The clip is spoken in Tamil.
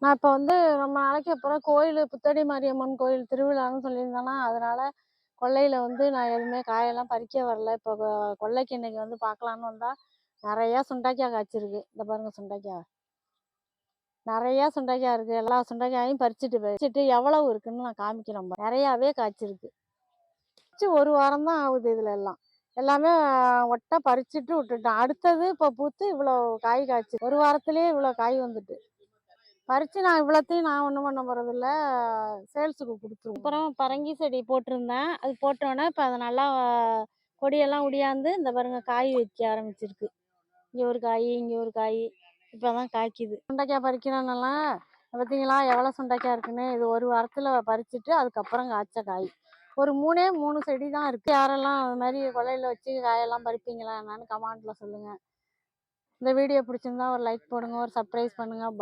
நான் இப்போ வந்து ரொம்ப நாளைக்கு அப்புறம் கோயில் புத்தடி மாரியம்மன் கோயில் திருவிழான்னு சொல்லியிருந்தேன்னா, அதனால கொல்லையில வந்து நான் எதுவுமே காயெல்லாம் பறிக்க வரல. இப்போ கொல்லைக்கு இன்னைக்கு வந்து பார்க்கலான்னு வந்தா, நெறையா சுண்டைக்காய் காய்ச்சிருக்கு. இந்த பாருங்க சுண்டைக்காய். நெறையா சுண்டைக்காய் இருக்கு. எல்லா சுண்டைக்காயும் பறிச்சுட்டு எவ்வளவு இருக்குன்னு நான் காமிக்கிறேன் நெறையாவே காய்ச்சிருக்கு. ஒரு வாரம் தான் ஆகுது இதுல எல்லாம். எல்லாமே ஒட்டா பறிச்சுட்டு விட்டுட்டேன். அடுத்தது இப்போ பூத்து இவ்வளோ காய் காய்ச்சி. ஒரு வாரத்திலேயே இவ்வளோ காய் வந்துட்டு. பறித்து நான் இவ்வளோத்தையும் நான் ஒன்றும் பண்ண போகிறதில்ல, சேல்ஸுக்கு கொடுத்துருவோம். அப்புறம் பரங்கி செடி போட்டிருந்தேன். அது போட்டோன்னே இப்போ அதை நல்லா கொடியெல்லாம் உடியாந்து இந்த பாருங்க காய் வைக்க ஆரம்பிச்சிருக்கு. இங்கே ஒரு காய், இங்கே ஒரு காய், இப்போ தான் காய்க்குது. சுண்டைக்காய் பறிக்கிறோன்னெல்லாம் பார்த்தீங்களா எவ்வளோ சுண்டைக்காய் இருக்குன்னு. இது ஒரு வாரத்தில் பறிச்சுட்டு அதுக்கப்புறம் காய்ச்ச காய். ஒரு 3 செடி தான் இருக்குது. யாரெல்லாம் அது மாதிரி கொல்லையில் வச்சு காயெல்லாம் பறிப்பீங்களா என்னன்னு கமெண்ட்டில் சொல்லுங்கள். இந்த வீடியோ பிடிச்சிருந்தா ஒரு லைக் போடுங்க, ஒரு சப்ஸ்கிரைப் பண்ணுங்கள்.